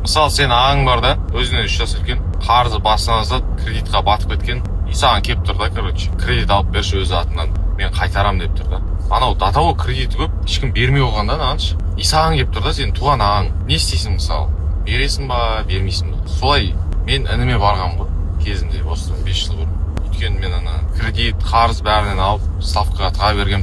Мысалы сен ағаң бар да, өзінен 3 жас үлкен, қарызы басынан астады, кредитқа батып кеткен, и саған келіп тұр да, короче, кредит алып берші өз атынан, мен қайтарам деп тұр да. Анау до того кредиті көп, ешкім бермей қойған да, нағаншы. И саған келіп тұр да, сен туған ағаң. Не істейсің мысалы? Бересің ба, бермейсің ба? Солай мен ініме барғам ғой, кезінде, осыдан 5 жыл бұрын. Өйткені мен ана кредит, қарыз бәрінен алып, ставкаға тыға бергем.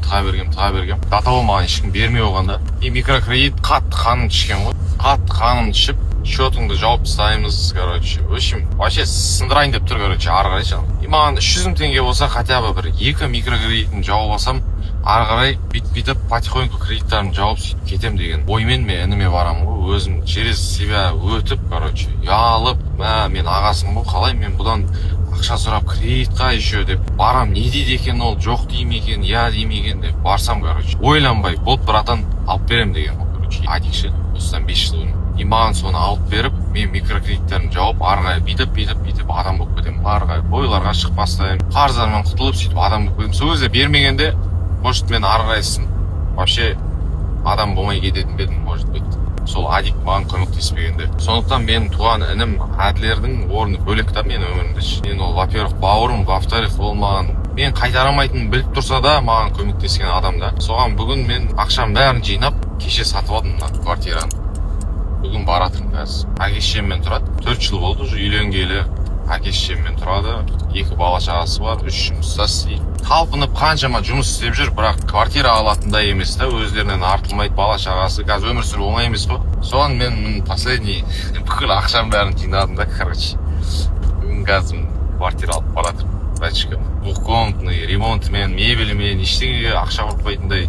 До того маған ешкім бермей қойған да. И микрокредит қатты қанымды ішкен ғой. Қатты қанымды ішіп, счетыңды жауып тастаймыз, короче. В общем, вообще сындырайын деп тұр, короче, ары қарай жаңа. И маған 300 000 теңге болса, хотя бы бір 2 микрокредитін жауып алсам, ары қарай бүйтіп потихоньку кредиттарын жауып сөйтіп кетем деген оймен мен ініме барам ғой. Өзім через себя өтіп, короче, ұялып, мен ағасым ғой, қалай мен бұдан ақша сұрап кредитқа еще деп барам, не дейді екен ол, жоқ дейме екен, я дейме екен деп барсам, короче, ойланбай, болды братан, алып берем деген ғой, короче, адикші, осыдан 5 жыл бұрын. И маған соны алып беріп, мен микрокредиттерін жауып, ары қарай бүйтіп адам болып кетемін. Ары қарай бойларға шығып бастаймын, қарыздарымнан құтылып сөйтіп адам болып кетемін. Сол кезде бермегенде, может мен ары қарайсын вообще адам болмай кететін бедім, может быть. Сол адик маған көмектеспегенде. Сондықтан мен туған інім Әділердің орны бөлек та мен өмірімде. Мен ол, во-первых, бауырым, во-вторых, ол маған мен қайтарамайтынын біліп тұрса да маған көмектескен адам да. Соған бүгін мен ақшам бәрін жинап, кеше сатып алдым мына квартираны. Бүгін баратырмын қазір. Әке-шешеммен тұрады. 4 жыл болды уже үйленгелі. Әке-шешеммен тұрады. 2 бала шағасы бар, 3 жұмыста істейді. Талпынып қаншама жұмыс істеп жүр, бірақ квартира алатындай емес та, өздерінен артылмайды, бала шағасы. Қазір өмір сүру оңай емес қой. Соған мен последний бүкіл ақшам бәрін жинадым да, короче. Бүгін қазір квартира алып баратырмын. Бәтішкім. Двухкомнатный ремонтымен, мебелімен, ештеңеге ақша құртпайтындай.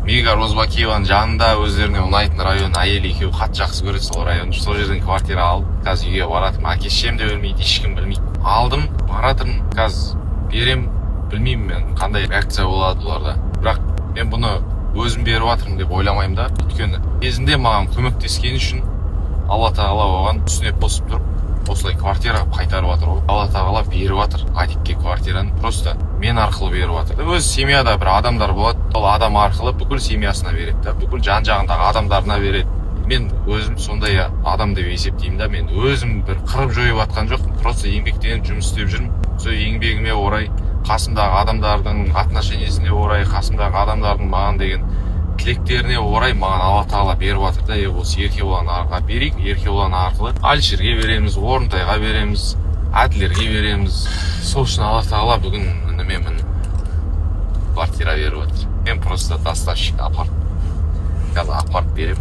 Мега Розбакиеваның жанында өздеріне ұнайтын район, әйелі екеуі қатты жақсы көреді сол районды. Сол жерден квартира алып, қазір үйге баратырмын. Әке-шешем де білмейді, ешкім білмейді. Алдым, баратырмын, қазір берем, білмеймін мен қандай реакция болады оларда. Бірақ мен бұны өзім беріп жатырмын деп ойламаймын да. Өйткені кезінде маған көмектескені үшін Алла тағала оған үстіне қосып тұрып, осылай квартира қайтарып жатыр ғой. Алла тағала беріп жатыр Адикке квартираны, просто мен арқылы беріп жатыр. Өз семьяда бір адамдар болады, ол адам арқылы бүкіл семьясына береді да, бүкіл жан-жағындағы адамдарына береді. Мен өзім сондай адам деп есептеймін да, мен өзім бір қырып жойып жатқан жоқпын, просто еңбектеніп жұмыс істеп жүрмін. Сол еңбегіме орай, қасымдағы адамдардың отношениесіне орай, қасымдағы адамдардың маған деген тілектеріне орай маған Алла тағала беріп жатыр да. Осы Еркебұлан арқылы берейік, Еркебұлан арқылы Алишерге береміз, Орынтайға береміз, Әділерге береміз. Сол үшін Алла тағала бүгін ініме квартира беріп жатыр. Мен просто доставщик апарып беремін.